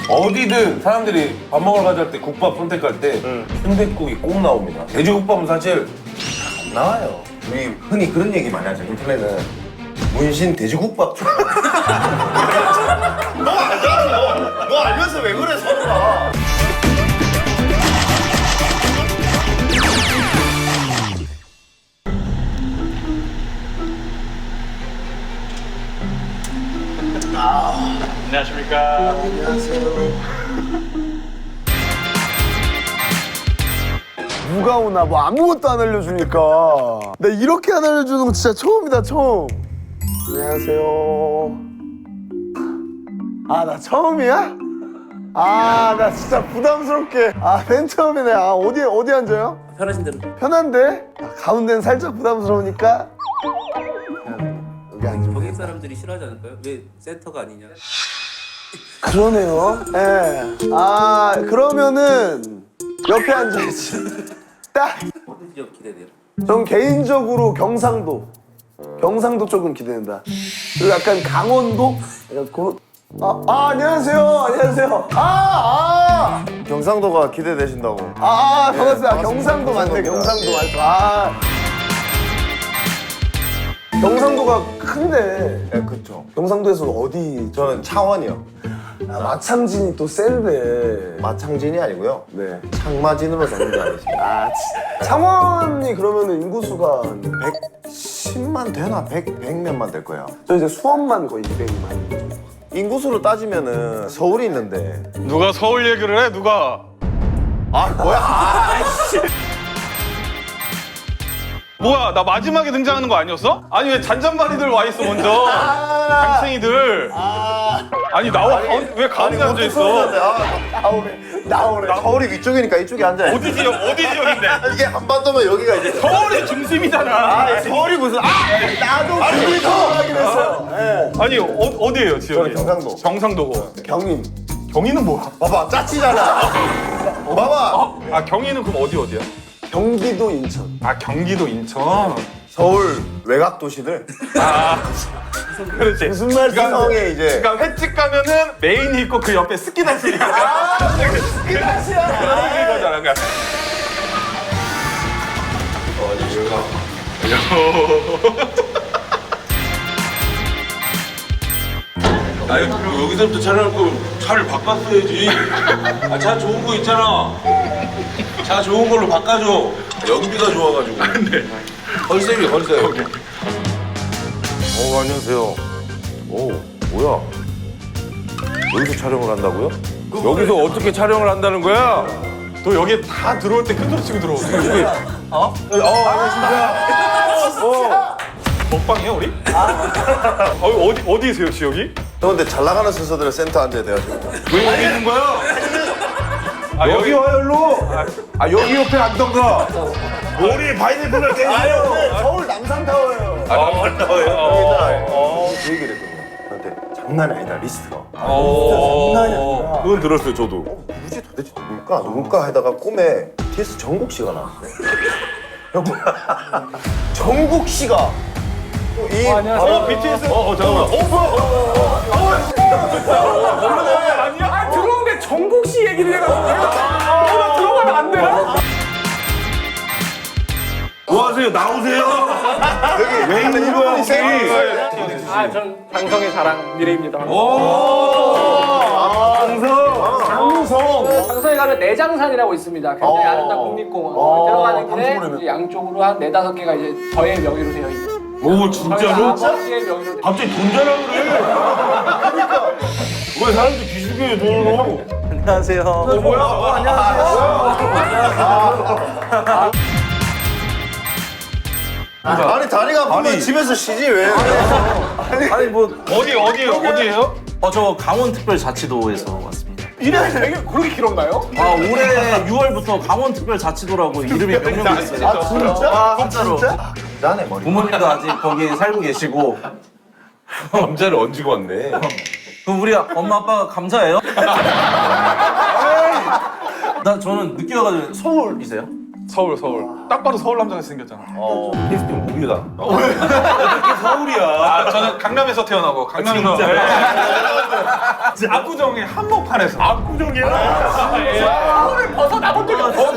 어디든 사람들이 밥 먹으러 가자 할 때 국밥 선택할 때 순댓국이 꼭 나옵니다. 돼지국밥은 사실 안 나와요. 우리 흔히 그런 얘기 많이 하죠. 인터넷은 문신 돼지국밥. 너 알잖아. 너 알면서 왜 그래 서로가. 안녕하십니까. 누가 오나 뭐 아무것도 안 알려주니까 나 이렇게 안 알려주는 거 진짜 처음이다 처음. 안녕하세요. 아 나 처음이야? 아 나 진짜 부담스럽게 맨 처음이네. 어디 앉아요? 편하신 대로. 편한데? 가운데는 살짝 부담스러우니까 여기 앉으면 거기 사람들이 싫어하지 않을까요? 왜 센터가 아니냐? 그러네요. 예. 그러면은 옆에 앉아야지. 딱. 어느 지역 기대돼요? 전 개인적으로 경상도 조금 기대된다. 그리고 약간 강원도? 약간 안녕하세요. 경상도가 기대되신다고. 반갑습니다. 경상도 맞네. 경상도 맞죠. 경상도가 큰데. 네, 그렇죠. 경상도에서 어디? 저는 창원이요. 마창진이 또 센데. 마창진이 아니고요. 네. 창마진으로 되는 줄 알았어요. 창원이 그러면 인구수가 110만 되나? 100 몇만 될 거예요. 저 이제 수원만 거의 200만. 인구수로 따지면은 서울이 있는데. 누가 서울 얘기를 해? 누가? 뭐야, 나 마지막에 등장하는 거 아니었어? 아니 왜 잔잔바리들 와 있어 먼저? 당생이들. 아니 나와. 왜 가운데 앉아 있어? 나오래. 서울이 위쪽이니까 이쪽에 앉아야 돼. 어디 지역인데? 이게 한반도면 여기가 이제. 서울이 중심이잖아. 서울이 무슨. 나도 기분이 좋아하긴 했어요. 네. 아니 어디예요 지역이? 저는 경상도. 경상도고. 경임. 경희는 뭐야? 봐봐, 짜치잖아. 봐봐. 아 경희는 그럼 어디야? 경기도 인천. 아 경기도 인천. 서울 외곽 도시들. 그렇지. 무슨 말씀? 성에 이제. 그러니까 횟집 가면은 메인이 있고 그 옆에 스키다시니까. 스키다시야. 그런 거잖아. 그러니까. 아니 그럼 여기서부터 촬영할 거면 차를 바꿨어야지. 차 좋은 거 있잖아. 차 좋은 걸로 바꿔줘. 연비가 좋아가지고. 네. 컨셉이 컨셉. 안녕하세요. 뭐야? 여기서 촬영을 한다고요? 여기서 어떻게 촬영을 한다는 거야? 너 여기 다 들어올 때 큰 소리 치고 들어오고. 먹방이야 우리? 어디세요 지역이? 형 근데 잘 나가는 순서들은 센터 앉아야 돼가지고. 왜 여기 있는 거야? 아 여기 와요, 일로. 여기 옆에 앉던가. 우리 바이네플을 떼주세요. 서울 남산타워예요. 그 얘기를 했거든요. 저한테 장난이 아니다 리스트가. 장난이 아니라. 그건 들었어요, 저도. 누구지 도대체 누굴까 하다가 꿈에 BTS 정국 씨가 나왔대. 형 정국 씨가 안녕하세요. BTS. 잠깐만. 아니야? 들어오는데 정국 씨 얘기를 해가지고 내가 들어가면 안 되나? 뭐 하세요? 나오세요. 왜 있는 거야, 혹시? 전 방송의 자랑 미래입니다. 방송에 가면 내장산이라고 있습니다. 굉장히 아름다운 국립공원. 들어가는 길에 이제 양쪽으로 한 4-5개가 이제 저의 명의로 되어 있는. 오, 진짜로? 아버지의 명의로 되어 갑자기 돈 자라 그래. 그러니까. 왜 사람들 기죽여요, 돈으로? 안녕하세요. 아니 다리가 아프면 집에서 쉬지 왜? 어디예요? 저 강원특별자치도에서 왔습니다. 이름이 되게 그렇게 길었나요? 올해 6월부터 강원특별자치도라고 이름이 명명됐어요. 진짜로. 나네 머리. 부모님도 아직 거기에 살고 계시고. 감자를 얹고 왔네. 그럼 우리 엄마 아빠가 감사해요? 저는 늦게 와가지고 서울이세요? 서울. 딱 봐도 서울 남자가 생겼잖아. 캐스팅 우리가. 어떻게 서울이야? 아, 저는 강남에서 태어나고 강남에서. 압구정의 한복판에서. 서울을 벗어나본 적이 없어요.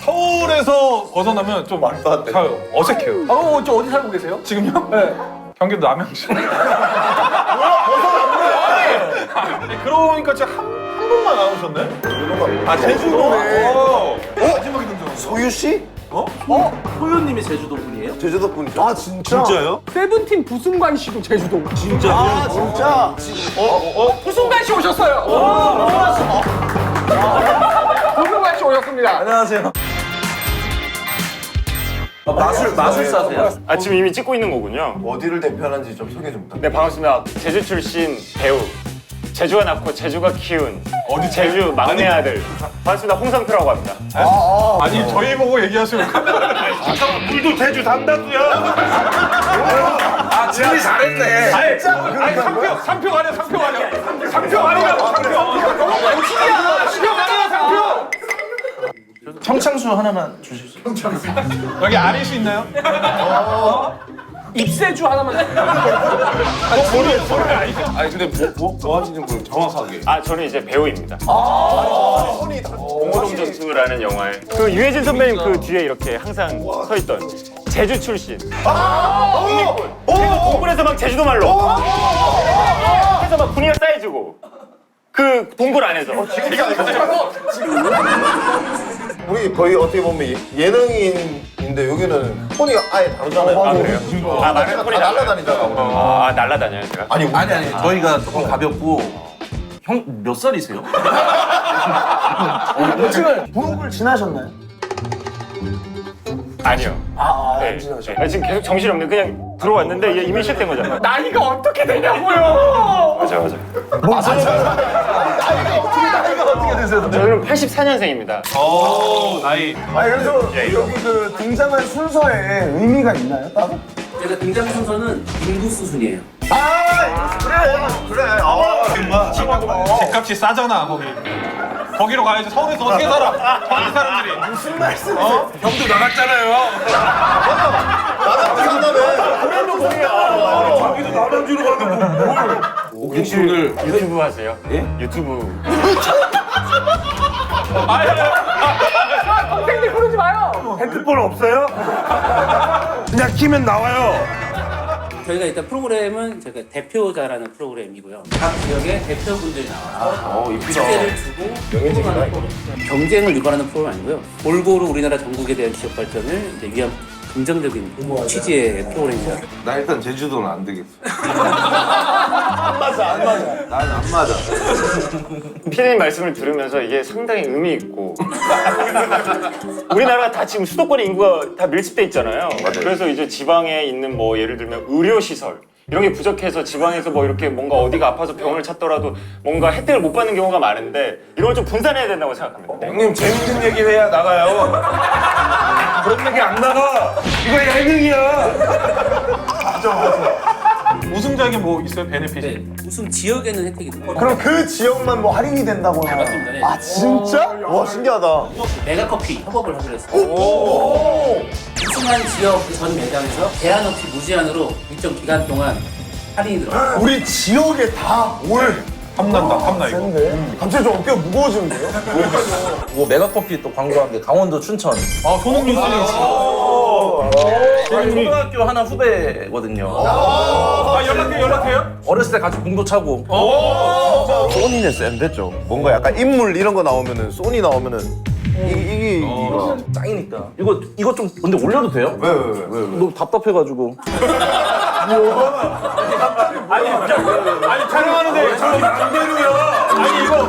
서울에서 벗어나면 좀 어색해요. 저 어디 살고 계세요? 지금요? 네. 경기도 남양주. 아니, 그러고 보니까 진짜 한 분만 나오셨네? 아, 제주도네. 마지막에 등장. 소유 씨? 소연님이 제주도 분이에요? 제주도 분이죠. 아 진짜? 진짜요? 세븐틴 부승관 씨도 제주도. 진짜? 아 진짜? 부승관 씨 오셨어요. 부승관 씨 오셨습니다. 안녕하세요. 마술사세요? 아 지금 이미 찍고 있는 거군요. 어디를 대표하는지 좀 소개 좀 부탁드립니다. 네 반갑습니다. 제주 출신 배우. 제주가 낳고 제주가 키운 제주 막내 아들. 반갑습니다. 홍상표라고 합니다. 아니, 저희 보고 얘기하시면 카메라를. 우리도 제주 산다고요? 아, 준비 잘했네. 아니, 상표 아니야. 상표 아니야. 상표. 청창수 하나만 주십시오. 여기 아리수 있나요? 입세주 하나만. 아니, 근데 뭐 하시는 거예요? 정확하게. 아 저는 이제 배우입니다. 공호동전투라는 영화에 그 유해진 선배님 그 뒤에 이렇게 항상 서 있던 제주 출신. 국립군. 제가 동굴에서 막 제주도 말로. 해서 막 분위기가 쌓여지고 그 동굴 안에서. 우리 거의 어떻게 보면 예능인인데 여기는 톤이가 아예 다르잖아요. 아 그래요? 아 말은 톤이 다 날라다니잖아. 오늘. 아 날라다녀요 제가? 아니 저희가 조금 가볍고 형 몇 살이세요? 부록을 지나셨나요? 아니요. 네. 네. 지금 계속 정신이 없네. 그냥 들어왔는데 이게 이미 시작된 거잖아요. 나이가 어떻게 되냐고요. 맞아. 나이가 어떻게 되세요? 저는 84년생입니다. 나이. 아니 그래서 여기 그 등장한 순서에 의미가 있나요 따로? 제가 등장 순서는 인구 수순이에요. 그래. 집값이 싸잖아, 거기. 거기로 가야지. 서울에서 어떻게 살아? 서울 사람들이. 무슨 말씀이세요? 형도 나갔잖아요. 저기도 남양주로 가면 혹시 유튜브 하세요? 예? 유튜브. 선생님 그러지 마요. 핸드폰 없어요? 그냥 키면 나와요. 저희가 일단 프로그램은 저희가 대표자라는 프로그램이고요. 각 지역의 대표분들이 나와서 주제를 두고 토론하는 프로그램. 경쟁을 유발하는 프로그램 아니고요. 골고루 우리나라 전국에 대한 지역 발전을 이제 위한 긍정적인 취지의 프로그램입니다. 나 일단 제주도는 안 되겠어. 안 맞아. 난 안 맞아. 피디님 말씀을 들으면서 이게 상당히 의미 있고 우리나라가 다 지금 수도권의 인구가 다 밀집돼 있잖아요. 그래서 이제 지방에 있는 뭐 예를 들면 의료시설 이런 게 부족해서 지방에서 뭐 이렇게 뭔가 어디가 아파서 병원을 찾더라도 뭔가 혜택을 못 받는 경우가 많은데 이런 걸 좀 분산해야 된다고 생각합니다. 형님 재밌는 얘기 해야 나가요. 그런 얘기 안 나가. 이거 예능이야. 우승자에게 뭐 있어요? 베네핏이? 네, 우선 지역에는 혜택이 있고 그럼 그 지역만 뭐 할인이 된다거나. 맞습니다. 네. 아 진짜? 와 신기하다. 메가커피 협업을 하기로 했습니다. 우승한 지역 전 매장에서 제한 없이 무제한으로 일정 기간 동안 할인이 들어가요. 우리 지역에 다 올. 탐난다 이거. 센데? 갑자기 좀 어깨가 무거워지는데요? 뭐 메가커피 또 광고한 게 강원도 춘천. 아, 손흥민 씨. 저희 초등학교 하나 후배거든요. 아, 연락해요? 어렸을 때 같이 공도 차고. 소니는 센데죠. 뭔가 약간 인물 이런 거 나오면은 소니 나오면은 이게 짱이니까. 이거 좀 근데 올려도 돼요? 왜? 너무 답답해가지고. 아니, 촬영하는데 저기 반대로야. 아니, 이거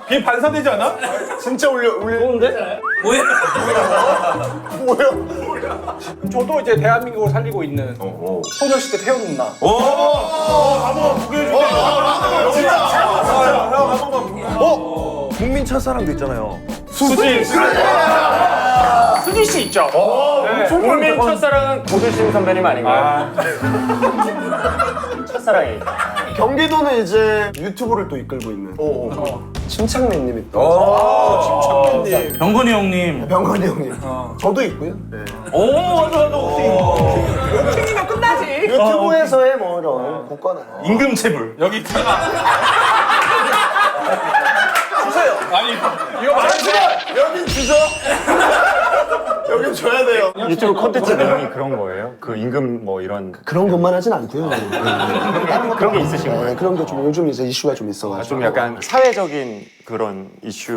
비 반사되지 않아? 진짜 올려. 좋은데? 뭐야? 저도 이제 대한민국을 살리고 있는 소녀시대 태연 누나. 국민 첫사랑도 있잖아요. 수지 씨 있죠? 국민 첫사랑은 고두심 선배님 아닌가요? 첫사랑이. 경기도는 이제 유튜브를 또 이끌고 있는 침착맨님이 또. 침착맨님. 병건이 형님. 병건이 형님. 저도 있고요. 네. 오 맞아 혹시 팀이면 끝나지. 유튜브에서의 뭐 이런 고가나. 임금체불. 여기 있잖아. 주세요. 아니 이거 말하지. 여긴 주죠. 여긴 줘야 돼요. 유튜브 콘텐츠 내용이 그런 거예요? 그 임금 뭐 이런 그런 것만 하진 않고요. 그런 게 있으신 거예요? 그런 게 좀 요즘 이제 이슈가 좀 있어가지고. 좀 약간 사회적인 그런 이슈,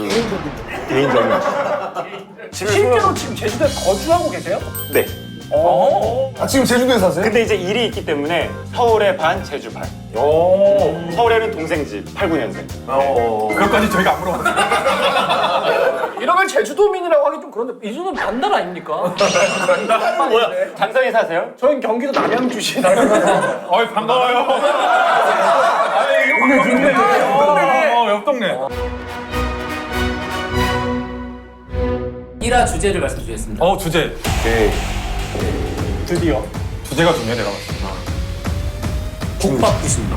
개인적인 이슈. 실제로 지금 제주도에 거주하고 계세요? 네. 아 지금 제주도에 사세요? 근데 이제 일이 있기 때문에 서울에 반, 제주 반. 서울에는 동생 집, 8, 9년생. 그것까지 저희가 안 물어봤어요. 이러면 제주도민이라고 하기 좀 그런데 이 정도는 반달 아닙니까? 뭐야? 장성에 사세요? 저희는 경기도 남양주시. 어이 반가워요. 아이 이거 좋네. 옆 동네. 1화 주제를 말씀드리겠습니다. 주제. 드디어. 주제가 좋네 내가 봤을 때. 국밥 퀴즈입니다.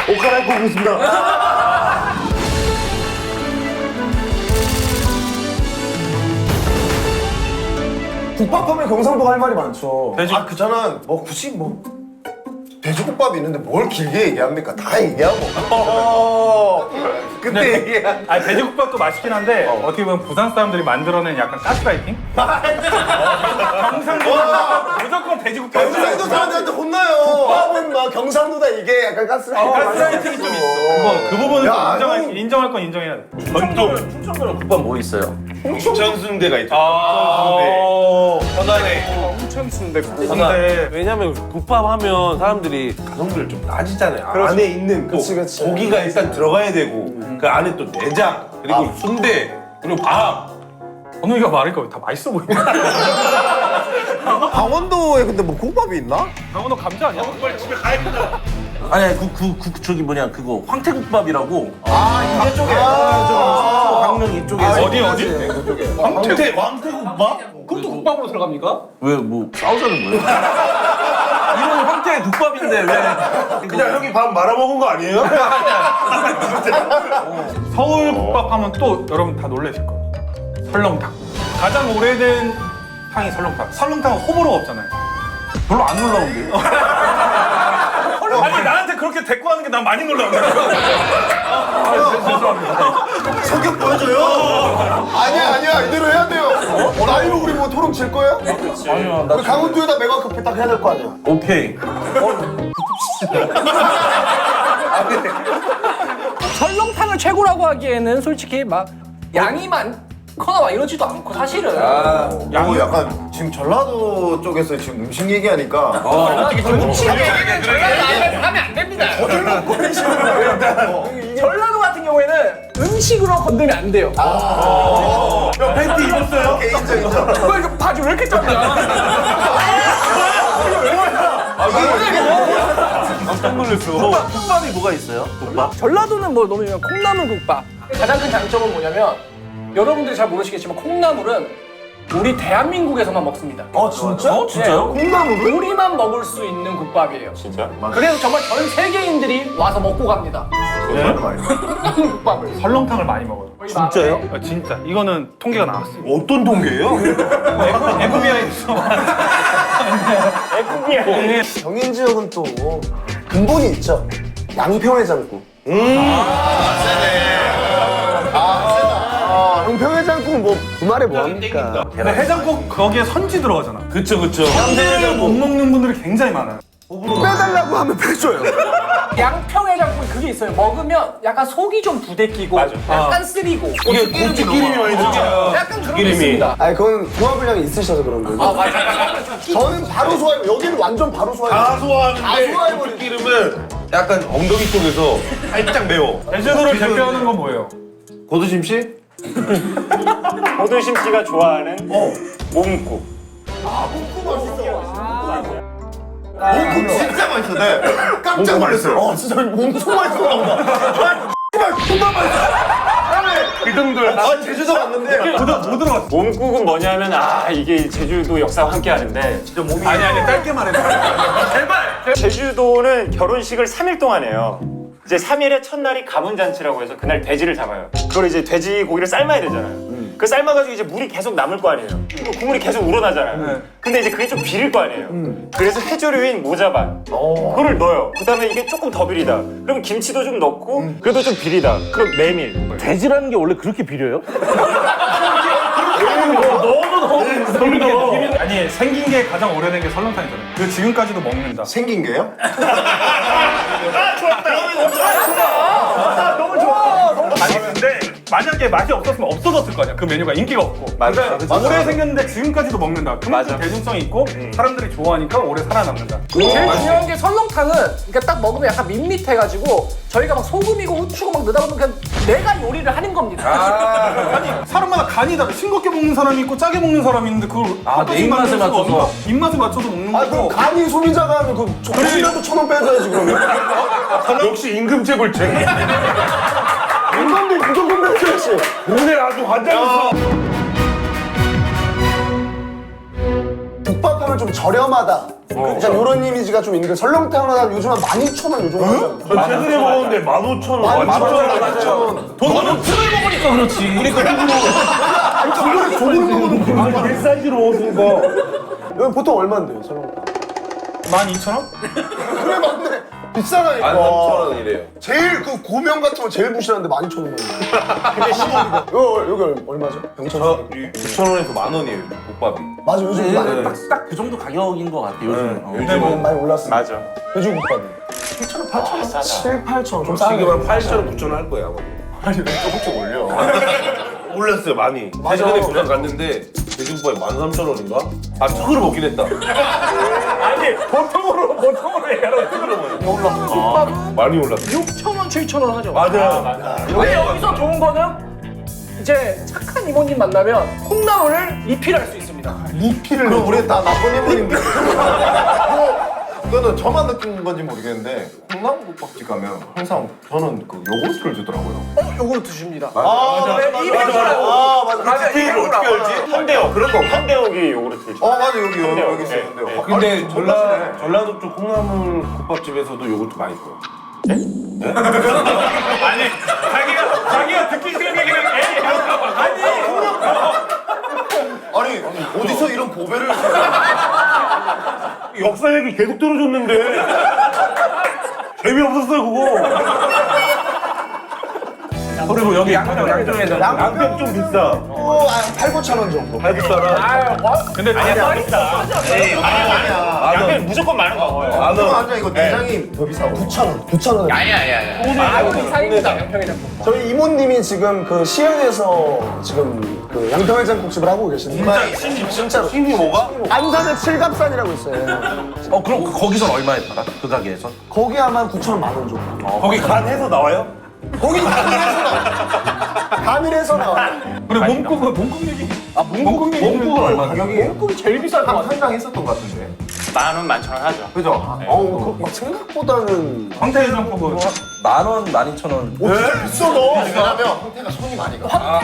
옷 갈아입고 오겠습니다. 국밥하면 경상도가 할 말이 많죠. 아 그잖아. 뭐 굳이 뭐 돼지국밥이 있는데 뭘 길게 얘기합니까? 다 얘기하고. 그때 얘기해. 아니 돼지국밥도 맛있긴 한데 어떻게 보면 부산 사람들이 만들어낸 약간 가스라이팅? 경상도 무조건 돼지국밥. 경상도 사람들한테 혼나요. 국밥은 막 경상도다 이게 약간 가스라이팅이 좀 있어. 그 부분은 야, 좀 인정할 건 인정해야 돼. 충청도는 국밥 뭐 있어요? 홍천순대가 있죠. 현안에. 근데 왜냐면 국밥 하면 사람들이 가성비를 좀 따지잖아요. 안에 있는 또 그치, 그치. 고기가 일단 들어가야 되고 그 안에 또 내장 그리고 순대 그리고 밥. 건우이가 말하니까 다 맛있어 보이네. 강원도에 근데 뭐 국밥이 있나? 강원도 감자 아니야? 아니 저기 뭐냐 그거 황태국밥이라고. 이쪽에. 강릉 이쪽에서. 어디? 왕태국밥? 그것도 국밥으로 들어갑니까? 왜 뭐 싸우자는 거예요? 이름은 황태국밥인데 왜? 그냥 형이 밥 말아먹은 거 아니에요? 서울 국밥 하면 또 여러분 다 놀라실 거예요. 설렁탕. 가장 오래된 탕이 설렁탕. 설렁탕은 호불호가 없잖아요. 별로 안 놀라운데요? 아니 나한테 그렇게 대꾸하는 게 난 많이 놀라운데. 성격 보여줘요. 아니야 이대로 해야 돼요. 라이브 우리 뭐 토론 질 거예요? 아니요 나 우리 강원도에다 메가커피 딱 해야 될 거 아니야. 오케이. 설렁탕을 최고라고 하기에는 솔직히 막 양이 많거나 막 이러지도 않고 사실은. 뭐 약간 지금 전라도 쪽에서 지금 음식 얘기하니까 음식 얘기는 전라도 하면 안 됩니다. 전라도 같은 경우에는 음식으로 건드면 안 돼요. 팬티 입었어요? 인정. 이거 바지 왜 이렇게 작냐? 깜짝 놀랐어. 국밥이 뭐가 있어요? 국밥? 전라도는 뭐 너무 유명한 콩나물국밥. 가장 큰 장점은 뭐냐면 여러분들이 잘 모르시겠지만 콩나물은 우리 대한민국에서만 먹습니다. 진짜? 진짜요? 콩나물? 우리만 먹을 수 있는 국밥이에요. 진짜? 그래서 정말 전 세계인들이 와서 먹고 갑니다. 콩나물국밥을. 설렁탕을 많이 먹어요. 진짜요? 진짜. 이거는 통계가 나왔어요. 어떤 동계예요? FBI에서. 경인 지역은 또 근본이 있죠. 양평해장국. 양평해장국은 뭐 주말에 뭐 합니까? 근데 해장국 거기에 선지 들어가잖아. 그쵸. 선지를 못 먹는 분들이 굉장히 많아요. 빼달라고 하면 빼줘요. 양평해장국에 그게 있어요. 먹으면 약간 속이 좀 부대끼고 약간 쓰리고 이게 고추기름이 많이 들어가요. 약간 그런 게 있습니다. 아니 그건 소화불량이 있으셔서 그런 거예요. 저는 바로 소화해. 여기는 완전 바로 소화해. 다 소화하는데 다 소화해버리지. 고추기름은 약간 엉덩이 쪽에서 살짝 매워. 제주도를 대표하는 건 뭐예요? 고두심 씨? 고두심 씨가 좋아하는 몸국. 몸국 진짜 맛있어. 네. 깜짝 놀랐어요. 진짜 몸국 맛있어. 정말 맛있어. 그 정도야. 아 제주도 갔는데 못 들어갔어. 몸국은 뭐냐면 이게 제주도 역사와 함께 하는데 진짜 몸이 아니 짧게 말해. 제발. 제주도는 결혼식을 3일 동안 해요. 이제 3일의 첫날이 가문잔치라고 해서 그날 돼지를 잡아요. 그걸 이제 돼지 고기를 삶아야 되잖아요. 그 삶아가지고 이제 물이 계속 남을 거 아니에요. 그리고 국물이 계속 우러나잖아요. 근데 이제 그게 좀 비릴 거 아니에요. 그래서 해조류인 모자반 그거를 넣어요. 그 다음에 이게 조금 더 비리다. 그럼 김치도 좀 넣고 그래도 좀 비리다. 그럼 메밀. 돼지라는 게 원래 그렇게 비려요? 아니 생긴 게 가장 오래된 게 설렁탕이잖아요. 그 지금까지도 먹는다. 생긴 게요? 아니 근데 만약에 맛이 없었으면 없어졌을 거 아니야. 그 메뉴가 인기가 없고. 맞아. 근데 오래 생겼는데 지금까지도 먹는다. 그만큼 대중성이 있고 사람들이 좋아하니까 오래 살아남는다. 제일 중요한 게 설렁탕은 그러니까 딱 먹으면 약간 밋밋해가지고 저희가 막 소금이고 후추고 막 넣다 보면 그냥 내가 요리를 하는 겁니다. 아니 사람마다 간이 다르. 싱겁게 먹는 사람이 있고 짜게 먹는 사람이 있는데 그걸 내 입맛에 맞춰서. 입맛에 맞춰서 먹는 아 그럼 거고. 간이 소비자가 하면 그 조금이라도 1,000원 빼줘야지 그러면. 역시 임금체불체. 인건비 무조건 빼줘야지. 오늘 아주 환장했어. 국밥하면 좀 저렴하다. 약간 이런 이미지가 좀 있는데 설렁탕은 한 요즘 한 12,000원 요 정도 하잖아. 최근에 먹었는데 15,000원. 12,000원. 돈은 술을 먹으니까 그렇지. 아니 저번에 조금 먹어도 내 사이즈로 먹었으니까. 여기 보통 얼마인데요 설렁탕? 12,000원? 그래 맞네. 비싸다니까. 13,000원이래요. 제일 그 고명 같은 거 제일 부실한데 12,000원. 근데 10원이고. 여기 얼마죠? 병천. 9,000원에서 10,000원이에요, 국밥이. 맞아 요즘 많이 딱 그 정도 가격인 것 같아 요즘. 근데 뭐 많이 올랐어. 맞아. 돼지국밥이 7,000원, 8,000원, 7, 8,000원 좀 싸네. 지금 한 8,000원, 9,000원 할 거야, 아마. 아니 왜 조금씩 올려? 올랐어요, 많이. 맞아. 최근에 부산 갔는데 돼지국밥이 13,000원인가? 아, 턱으로 먹긴 했다. 아니 보통으로 얘기하라고. 많이 올랐어. 6,000원, 7,000원 하죠. 맞아. 근데 여기서 좋은 거는 이제 착한 이모님 만나면 콩나물을 리필할 수 있습니다. 리필을. 그럼 우리 다 나쁜 인물인데. 그거는 저만 느낀 건지 모르겠는데 콩나물국밥집 가면 항상 저는 그 요거트를 주더라고요. 요거트 주십니다. 맞아. 맞아. 디테일을 어떻게 알지? 현대역 그런 거 현대역이 요구르트를 줘. 맞아 여기 있어요. 근데 근데 전라도 쪽 콩나물 국밥집에서도 요것도 맛있어요. 아니 자기가 듣기 싫은 얘기를 아니 어디서 이런 고배를 역사 얘기 계속 들어줬는데. 재미없었어요, 그거. 그리고 여기 양평에서 양평 좀 비싸. 8,000-9,000원 정도. 근데 양평 무조건 많은 거 먹어요. 그거 아니야 이거 내장이 더 비싸고 9,000원. 아유 이상입니다. 양평의 장국. 저희 이모님이 지금 그 시흥에서 지금 그 양평의 장국집을 하고 계신데 진짜로 신이 뭐가? 안산의 칠갑산이라고 있어요. 그럼 거기선 얼마에 팔아? 그 가게에서? 거기 아마 9,000원 만원 정도. 거기 간해서 나와요? 거기 가밀해서 나와. 가밀해서 나와. 그리고 몸국 얘기. 몸국은 얼마? 가격이 몸국이 제일 비쌀 것 같아요. 한장 했었던 것 같은데. 10,000원, 11,000원 하죠. 그죠? 막 생각보다는 황태해장국은 10,000원, 12,000원. 비싸 너. 왜냐면 황태가 손이 많이 가.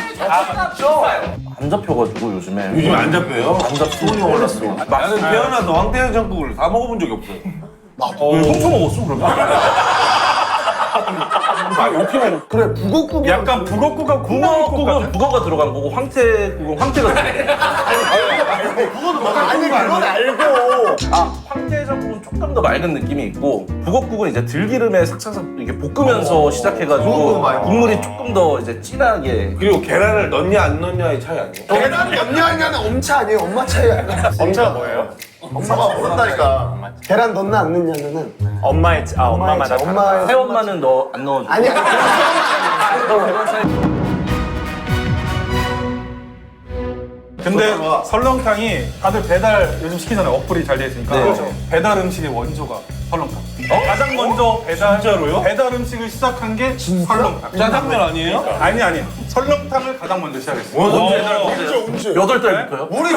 안 잡혀가지고 요즘에. 요즘 안 잡혀요? 안 잡혀. 손이 올랐어. 나는 태어나서 황태해장국을 다 먹어본 적이 없어요. 왜 훔쳐 먹었어 그러면? 그래 북엇국이 약간 북엇국하고 콩나물국 같은. 북어가 들어간 거고 황태국은 황태가 들어간 아니 그건 알고. 황태해장국은 조금 더 맑은 느낌이 있고 북엇국은 이제 들기름에 삭삭삭 이렇게 볶으면서 시작해가지고 국물이 조금 더 이제 진하게. 그리고 계란을 넣냐 안 넣냐의 차이 아니에요? 계란 넣냐 안 넣냐는 엄차 아니에요? 엄마 차이 아니야? 엄차가 뭐예요? 엄마가 모른다니까. 계란 넣나 안 넣냐면은 엄마마다 엄마의 새엄마는 안 넣어줘. 아니야. 근데 설렁탕이 다들 배달 요즘 시키잖아요. 어플이 잘 돼 있으니까. 네. 배달 음식의 원조가 설렁탕. 가장 먼저 배달 음식을 시작한 게 설렁탕. 짜장면 아니에요? 아니. 설렁탕을 가장 먼저 시작했어요. 언제? 8달부터요? 우리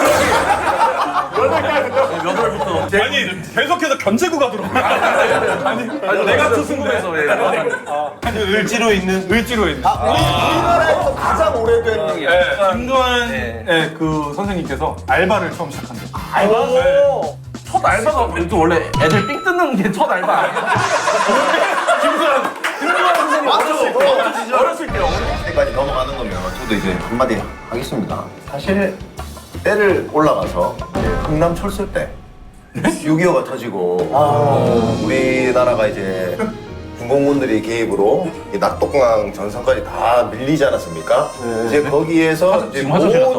저기 몇 월부터? 아니 계속해서 견제구가 들어가. 아니 내가 투승부에서 왜? 을지로 있는 우리나라에서 가장 오래된 얘기야. 김도환 그 선생님께서 알바를 처음 시작한대. 첫 알바가 또 원래 애들 삥 뜯는 게 첫 알바 아니야? 어렸을 때까지 넘어가는 거면 저도 이제 한마디 하겠습니다. 사실 때를 올라가서 흥남 철수 때 6.25가 터지고 우리나라가 이제 중공군들이 개입으로 이 낙동강 전선까지 다 밀리지 않았습니까? 이제 거기에서 이제 지금 화장실 갔다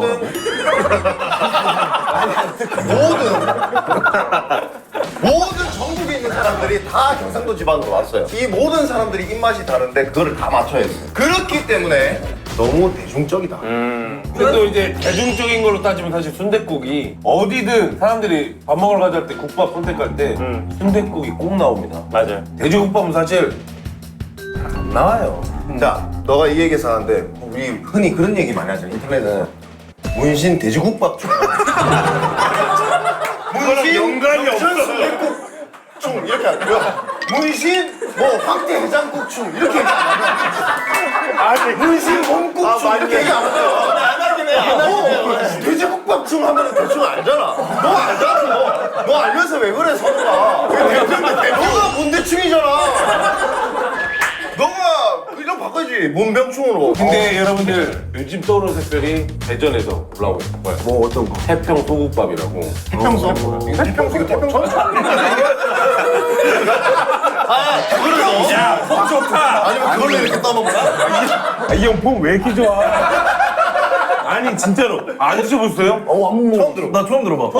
모든 전국에 있는 사람들이 다 경상도 지방으로 왔어요. 이 모든 사람들이 입맛이 다른데 그거를 다 맞춰야 했어요. 그렇기 때문에 너무 대중적이다. 근데 또 이제 대중적인 걸로 따지면 사실 순댓국이 어디든 사람들이 밥 먹으러 가자 할 때 국밥 선택할 때 순댓국이 꼭 나옵니다. 맞아요. 돼지국밥은 사실 안 나와요. 자, 너가 이 얘기해서 하는데 우리 흔히 그런 얘기 많이 하잖아. 인터넷은 문신 돼지국밥 중 문신 연관이 없어. 중 이렇게 하고요. 문신 뭐 황태 해장국 중 이렇게 얘기 안 하고 문신 곰국 중 이렇게 얘기 안 해요. 안 하긴 해. 돼지국밥 중 하면 대충 알잖아. 너 알잖아. 너 알면서 왜 그래 서로가. 너가 문대충이잖아. 너가 이름 바꿔야지 문병충으로. 근데 여러분들 요즘 떠오르는 색깔이 대전에서 올라오고 있는 거예요. 뭐 어떤 거? 태평 소국밥이라고. 태평소? 태평소? 이거 태평소? 아, 그걸 넣어? 야, 폼 좋다. 아니면 그걸로 이렇게 떠먹나? 이 형 폼 왜 이렇게 좋아? 아니 진짜로 안 드셔보셨어요? 처음 들어. 나 처음 들어봐.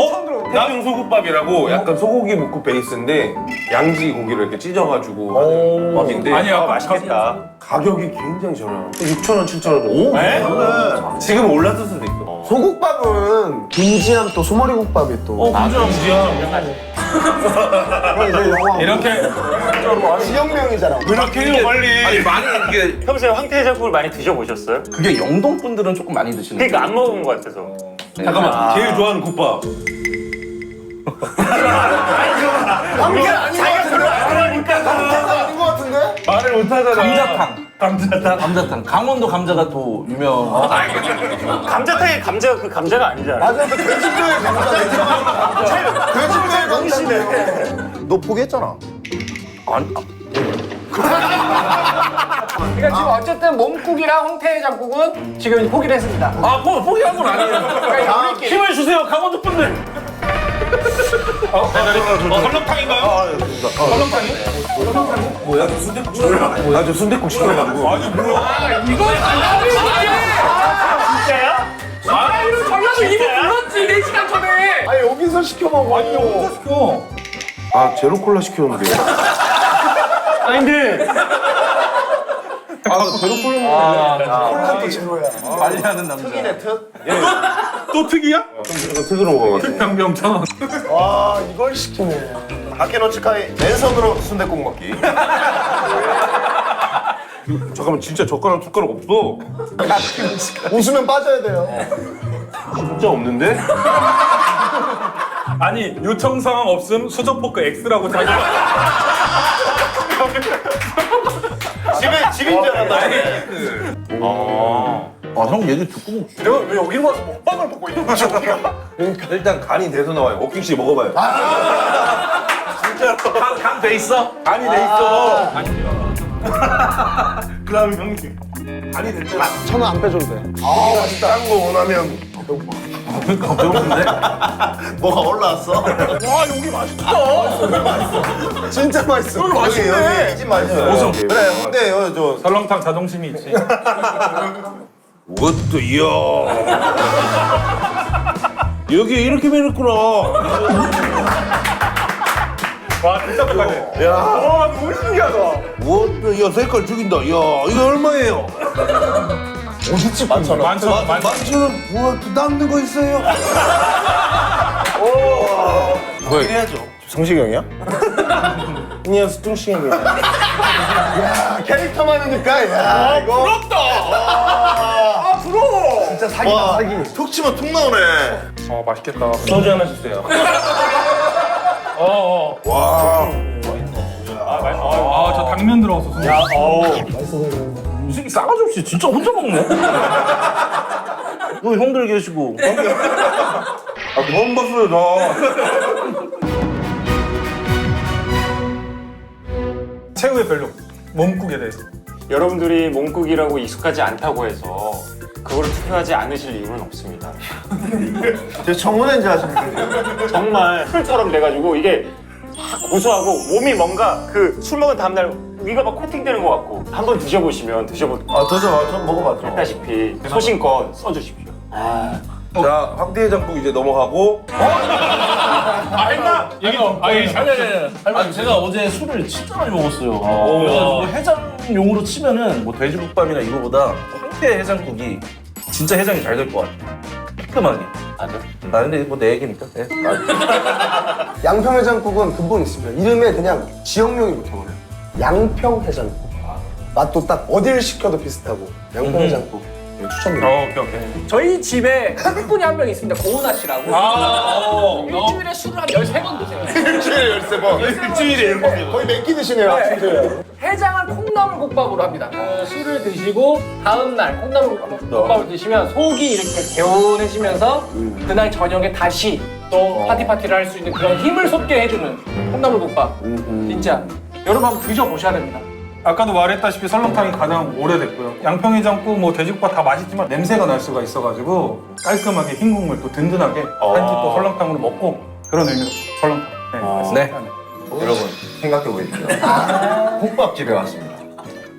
태평 소국밥이라고 약간 소고기 묵국 베이스인데 양지 고기를 이렇게 찢어가지고 하는 밥인데 아니야, 맛있겠다. 가격이 굉장히 저렴해요. 6,000원, 7,000원 정도. 지금 올랐을 수도 있어. 소국밥은 김지한 또 소머리국밥이 또. 이렇게 지역명이잖아. 그렇게 해요 빨리. 아니 많이 이게 평소에 황태해장국을 많이 드셔보셨어요? 그게 영동 분들은 조금 많이 드시는 그러니까 안 먹어본 것 같아서. 잠깐만 제일 좋아하는 국밥. 자기가 별로 안 하니까 아닌 것 같은데? 말을 못하잖아. 감자탕. 강원도 감자가 또 유명. 감자탕에 감자가 그 감자가 아니잖아. 맞아, 그 돼지뼈에 감자가 들어가니까. 돼지뼈에 감자네. 너 포기했잖아. 그러니까 지금 어쨌든 몸국이랑 황태해장국은 지금 포기를 했습니다. 아 포기한 건 아니에요. 그러니까 우리끼리 힘을 주세요 강원도 분들. 설렁탕인가요? 설렁탕이? 아, 저 순댓국 시켜가지고. 아니 뭐야? 이걸 전라도 진짜야? 전라도 이미 불렀지 4시간 전에. 아니, 여기서 시켜 먹어. 아니 혼자 시켜. 아, 제로 콜라 시켰는데. 아닌데. 아, 제로 콜라 먹는데. 콜라 또 제로야. 빨리 하는 남자. 특이네, 특. 또 특이야? 특으로 먹어가지고. 평병 1,000원. 와, 이걸 시키네. 아케노치카이 맨손으로 순댓국 먹기. 잠깐만, 진짜 젓가락 숟가락 없어. 웃으면 빠져야 돼요. 진짜 없는데? 아니 요청 사항 없음 수저 포크 X라고 자기가. 집인 줄 알았다. 형 얘기 듣고 내가 왜 여기로 와서 먹방을 보고 있는 거지, 우리가? 일단 간이 돼서 나와요. 오킹 씨 먹어봐요. 간돼 있어? 간이 돼 있어. 그 다음에 형님. 간이 됐잖아. 천원 안 빼줘도 돼. 아, 맛있다. 딴 거 원하면. 배고픈데? 뭐가 올라왔어? 와, 여기 맛있다. 진짜 맛있어. 여기 맛있네. 여기 이집 맛있어요. 그래, 근데 저 설렁탕 자존심이 있지. 그것도 이야. 여기 이렇게 매렸구나. 와 진짜 똑같네. 와, 너무 신기하다. 그것도 야 색깔 죽인다. 야 이거 얼마예요? 어디집 11,000원. 11,000원. 11,000원. 우와 또 남는 거 있어요? 뭐 해야죠. 성식이 형이야? 안녕하세요, 뚱식이 형이야. 야, 캐릭터만 하니까, 야, 이거. 부럽다! 아, 부러워! 진짜 사기다, 사기. 툭 치면 툭 나오네. 맛있겠다. 소주 하나 주세요. 저 당면 들어갔어. 야, 이 새끼 싸가지 없이 진짜 혼자 먹네. 너 형들 계시고. 처음 봤어요, 나. 최후의 별로 몸국에 대해서. 여러분들이 몸국이라고 익숙하지 않다고 해서 그거를 투표하지 않으실 이유는 없습니다. 저 청문회인지 아십니까? 정말 풀처럼 돼가지고 이게 고소하고 몸이 뭔가 그 술 먹은 다음날 위가 막 코팅되는 것 같고 한번 드셔보시면 전 먹어봤죠. 알다시피 소신껏 써주십시오. 자, 황태해장국 이제 넘어가고. 아니 제가 어제 술을 진짜 많이 먹었어요. 그래가지고 해장용으로 치면은 뭐 돼지국밥이나 이거보다 황태 해장국이 진짜 해장이 잘 될 것 같아. 깔끔하게. 맞아. 나 근데 뭐 내 얘기니까. 네. 양평해장국은 근본이 있습니다. 이름에 그냥 지역명이 붙어버려요. 양평해장국. 맛도 딱 어딜 시켜도 비슷하고 양평해장국 추천드립니다. 오케이. 저희 집에 흑분이 한 명 있습니다. 고은아 씨라고. 일주일에 술을 한 13번 드세요. 일주일에 13번. 일주일에 7개. 거의 몇 끼 드시네요, 아침에. 해장은 콩나물국밥으로 합니다. 술을 드시고 다음날 콩나물국밥을 드시면 속이 이렇게 개운해지면서 그날 저녁에 다시 또 파티를 할 수 있는 그런 힘을 솟게 해주는 콩나물국밥. 진짜 여러분 한번 드셔보셔야 됩니다. 아까도 말했다시피 설렁탕이 가장 오래됐고요. 양평해장국, 뭐 돼지국밥 다 맛있지만 냄새가 날 수가 있어가지고 깔끔하게 흰 국물 또 든든하게 한 끼 또 설렁탕으로 먹고 그런 의미로 설렁탕. 네. 여러분, 생각해 보십시오. 국밥집에 왔습니다.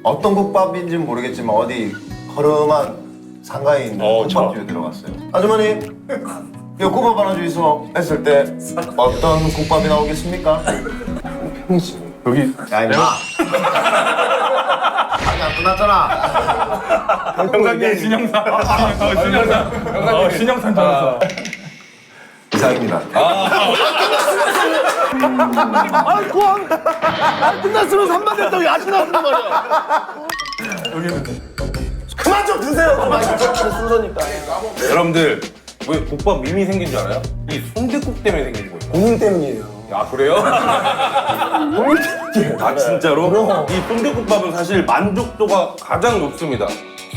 어떤 국밥인지는 모르겠지만 어디 허름한 상가에 있는 국밥집에 들어갔어요. 아주머니, 이거 국밥 하나 주이소 했을 때 어떤 국밥이 나오겠습니까? 여기 야, 임마. 아직 안 끝났잖아. 영상님 신영상. 신영상 전화서. 이상입니다. 끝났으면 3만 됐다고 야식 나오는 말이야. 그만 좀 드세요. 그만. 순서니까. 여러분들, 왜 국밥 밈이 생긴 줄 알아요? 이 순댓국 때문에 생긴 거예요. 본인 때문이에요. 아, 그래요? 아, 진짜로? 이 순댓국밥은 사실 만족도가 가장 높습니다.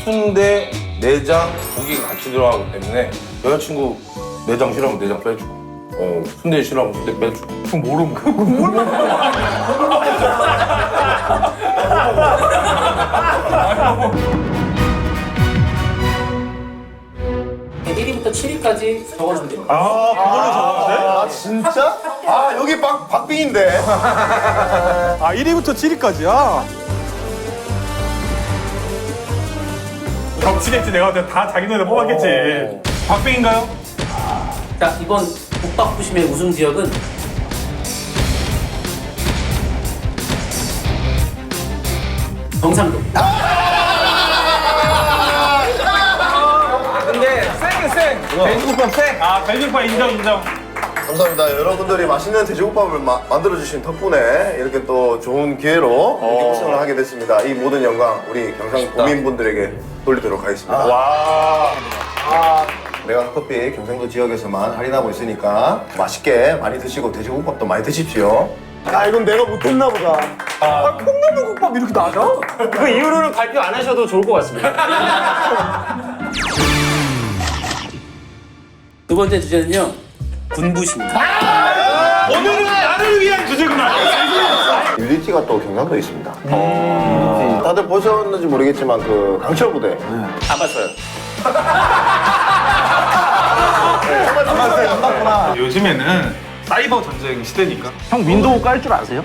순대, 내장, 고기가 같이 들어가기 때문에 여자친구 내장 싫어하면 내장 빼주고 순대 싫어하면 순대 빼주고 그럼 뭐로 먹어? 네, 1위부터 7위까지 적어주면 됩니다. 아, 진짜? 아, 여기 박빙인데. 아 1위부터 7위까지야? 겹치겠지. 내가 다 자기 눈에 뽑았겠지. 박빙인가요? 자, 이번 국밥부심의 우승 지역은 경상도. 돼지국밥 쌩! 아 돼지국밥 인정. 감사합니다. 여러분들이 맛있는 돼지국밥을 만들어주신 덕분에 이렇게 또 좋은 기회로 이렇게 우승을 하게 됐습니다. 이 모든 영광 우리 경상 도민분들에게 돌리도록 하겠습니다. 내가 커피 경상도 지역에서만 할인하고 있으니까 맛있게 많이 드시고 돼지국밥도 많이 드십시오. 아 이건 내가 못했나 보다. 콩나물국밥 이렇게 나가? 그 이유로는 발표 안 하셔도 좋을 것 같습니다. 두 번째 주제는요, 군부심입니다. 오늘은 나를 위한 주제구나. UDT가 또 경상도에 있습니다. UDT. 다들 보셨는지 모르겠지만 그 강철 부대. 안 봤어요. 요즘에는 사이버 전쟁 시대니까. 형 윈도우 깔 줄 아세요?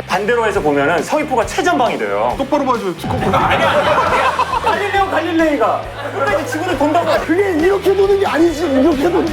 반대로 해서 보면은 서귀포가 최전방이 돼요. 똑바로 봐줘. 갈릴레이가 끝까지 지구를 돈다고. 그게 이렇게 도는 게 아니지. 이렇게 도는.